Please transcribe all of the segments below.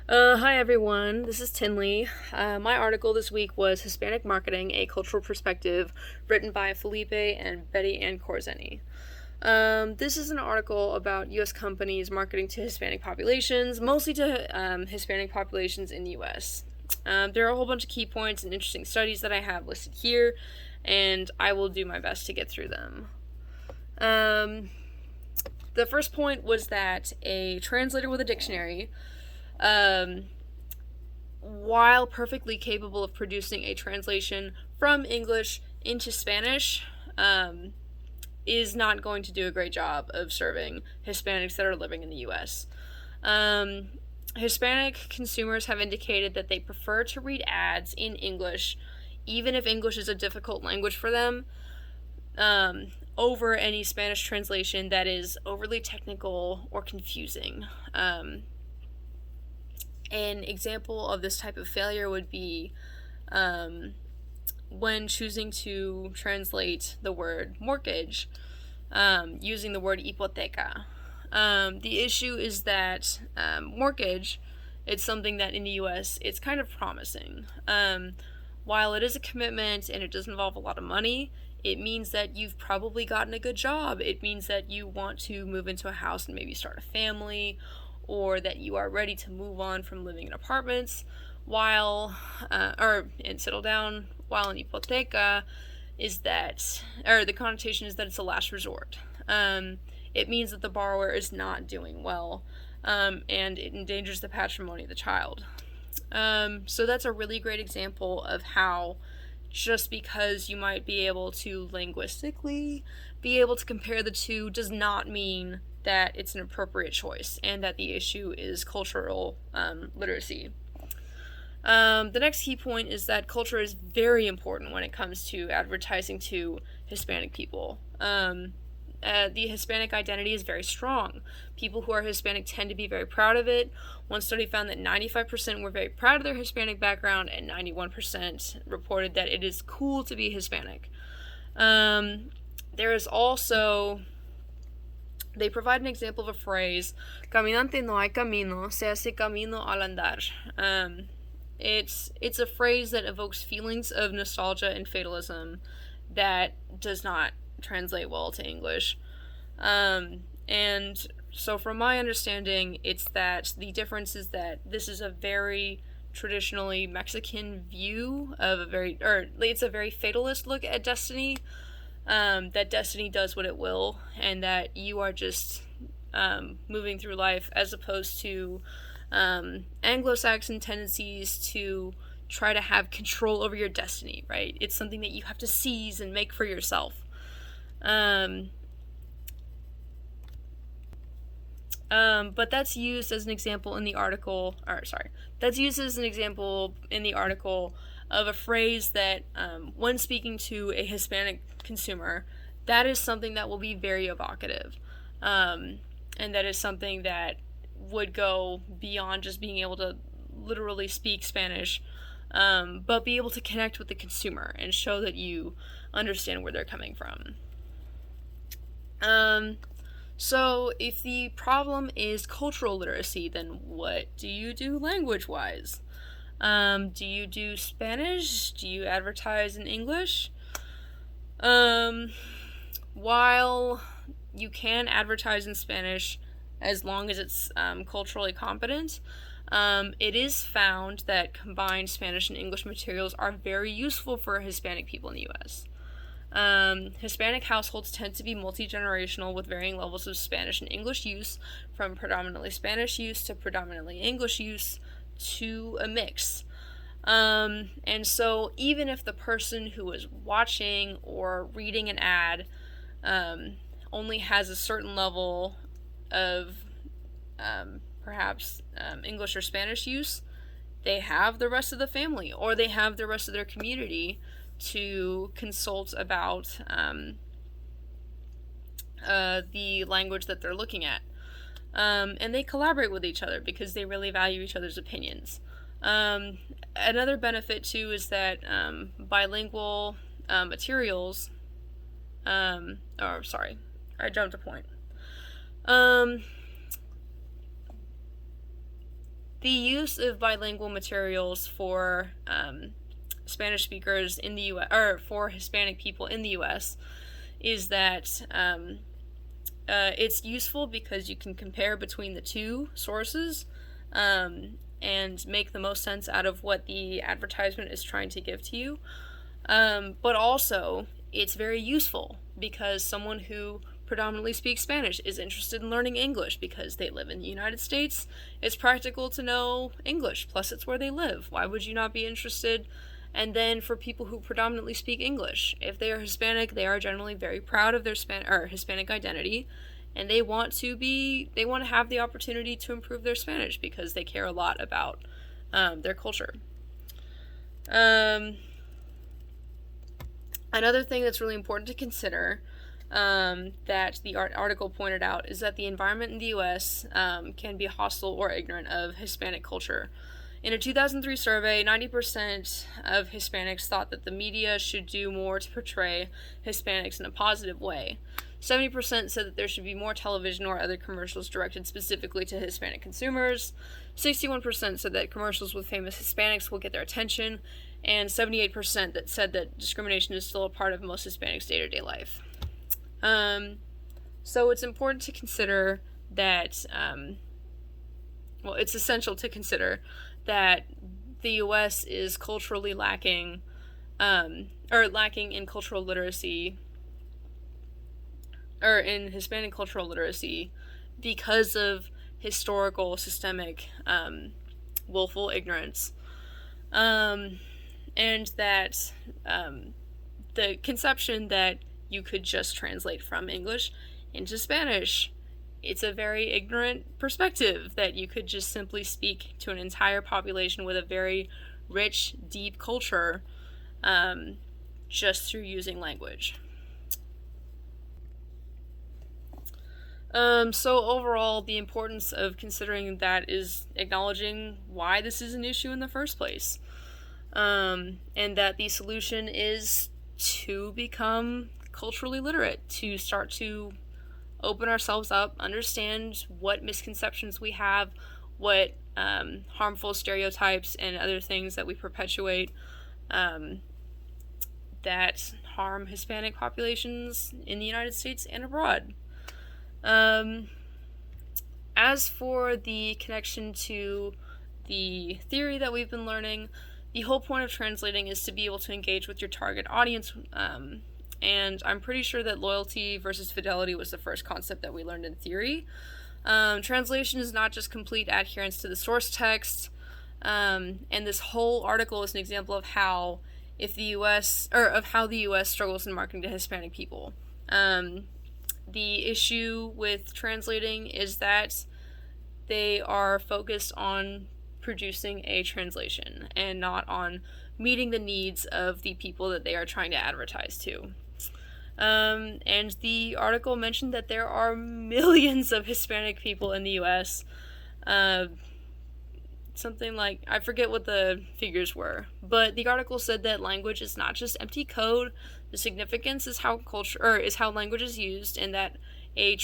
Hi everyone, this is Tinley. My article this week was Hispanic Marketing, a Cultural Perspective, written by Felipe and Betty Ann Corzeni. This is an article about U.S. companies marketing to Hispanic populations, mostly to Hispanic populations in the U.S. There are a whole bunch of key points and interesting studies that I have listed here, and I will do my best to get through them. The first point was that a translator with a dictionary, um, while perfectly capable of producing a translation from English into Spanish, is not going to do a great job of serving Hispanics that are living in the U.S. Um, Hispanic consumers have indicated that they prefer to read ads in English, even if English is a difficult language for them, over any Spanish translation that is overly technical or confusing. An example of this type of failure would be when choosing to translate the word mortgage using the word hipoteca. The issue is that mortgage, it's something that in the US it's kind of promising. While it is a commitment and it does involve a lot of money, it means that you've probably gotten a good job. It means that you want to move into a house and maybe start a family, or that you are ready to move on from living in apartments and settle down. While an hipoteca is that, or the connotation is that it's a last resort. It means that the borrower is not doing well, and it endangers the patrimony of the child. So that's a really great example of how just because you might be able to linguistically be able to compare the two does not mean that it's an appropriate choice and that the issue is cultural literacy. The next key point is that culture is very important when it comes to advertising to Hispanic people. The Hispanic identity is very strong. People who are Hispanic tend to be very proud of it. One study found that 95% were very proud of their Hispanic background, and 91% reported that it is cool to be Hispanic. There is also, they provide an example of a phrase, caminante no hay camino, se hace camino al andar. It's a phrase that evokes feelings of nostalgia and fatalism that does not translate well to English. And so, from my understanding, it's that the difference is that this is a very traditionally Mexican view of it's a very fatalist look at destiny. That destiny does what it will, and that you are just moving through life, as opposed to Anglo-Saxon tendencies to try to have control over your destiny, right? It's something that you have to seize and make for yourself. But that's used as an example in the article, that's used as an example in the article of a phrase that, when speaking to a Hispanic consumer, that is something that will be very evocative. And that is something that would go beyond just being able to literally speak Spanish, but be able to connect with the consumer and show that you understand where they're coming from. So, if the problem is cultural literacy, then what do you do language-wise? Do you do Spanish? Do you advertise in English? While you can advertise in Spanish as long as it's culturally competent, it is found that combined Spanish and English materials are very useful for Hispanic people in the U.S. Hispanic households tend to be multi-generational with varying levels of Spanish and English use, from predominantly Spanish use to predominantly English use to a mix. And so even if the person who is watching or reading an ad only has a certain level of perhaps English or Spanish use, they have the rest of the family or they have the rest of their community to consult about the language that they're looking at. And they collaborate with each other because they really value each other's opinions. Another benefit, too, is that bilingual materials... I jumped a point. the use of bilingual materials for Spanish speakers in the U.S. or for Hispanic people in the U.S. is that it's useful because you can compare between the two sources and make the most sense out of what the advertisement is trying to give to you. But also, it's very useful because someone who predominantly speaks Spanish is interested in learning English because they live in the United States. It's practical to know English, plus it's where they live. Why would you not be interested? And then for people who predominantly speak English, if they are Hispanic, they are generally very proud of their Hispanic identity, and they want to have the opportunity to improve their Spanish because they care a lot about their culture. Another thing that's really important to consider that the article pointed out is that the environment in the U.S. Can be hostile or ignorant of Hispanic culture. In a 2003 survey, 90% of Hispanics thought that the media should do more to portray Hispanics in a positive way. 70% said that there should be more television or other commercials directed specifically to Hispanic consumers. 61% said that commercials with famous Hispanics will get their attention, and 78% that said that discrimination is still a part of most Hispanics' day-to-day life. So it's important to consider that, it's essential to consider that the U.S. is culturally lacking in cultural literacy, or in Hispanic cultural literacy, because of historical, systemic, willful ignorance. And that the conception that you could just translate from English into Spanish, it's a very ignorant perspective that you could just simply speak to an entire population with a very rich, deep culture just through using language. So overall, the importance of considering that is acknowledging why this is an issue in the first place. And that the solution is to become culturally literate, to start to open ourselves up, understand what misconceptions we have, what harmful stereotypes and other things that we perpetuate that harm Hispanic populations in the United States and abroad. As for the connection to the theory that we've been learning, the whole point of translating is to be able to engage with your target audience, and I'm pretty sure that loyalty versus fidelity was the first concept that we learned in theory. Translation is not just complete adherence to the source text, and this whole article is an example of how the U.S. struggles in marketing to Hispanic people. The issue with translating is that they are focused on producing a translation and not on meeting the needs of the people that they are trying to advertise to. And the article mentioned that there are millions of Hispanic people in the U.S. Something like, I forget what the figures were, but the article said that language is not just empty code. The significance is how language is used, and that my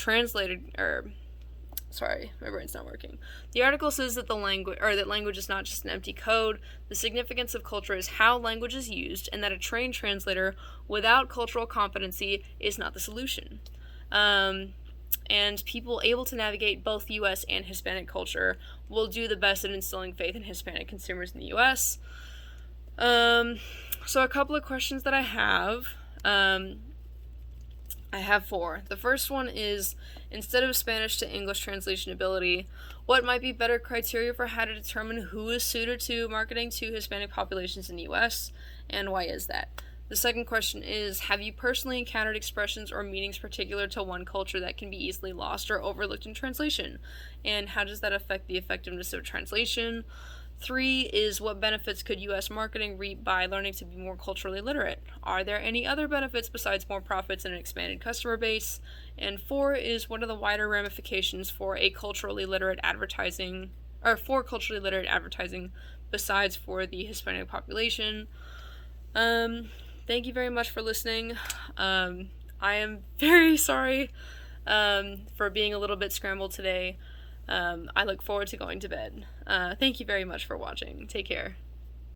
brain's not working. The article says that language is not just an empty code. The significance of culture is how language is used, and that a trained translator without cultural competency is not the solution. And people able to navigate both U.S. and Hispanic culture will do the best at instilling faith in Hispanic consumers in the U.S. So a couple of questions that I have. I have 4. The first one is, instead of Spanish to English translation ability, what might be better criteria for how to determine who is suited to marketing to Hispanic populations in the U.S., and why is that? The second question is, have you personally encountered expressions or meanings particular to one culture that can be easily lost or overlooked in translation? And how does that affect the effectiveness of translation? 3 is, what benefits could U.S. marketing reap by learning to be more culturally literate? Are there any other benefits besides more profits and an expanded customer base? And 4 is, what are the wider ramifications for culturally literate advertising besides for the Hispanic population? Thank you very much for listening. I am very sorry for being a little bit scrambled today. I look forward to going to bed. Thank you very much for watching. Take care.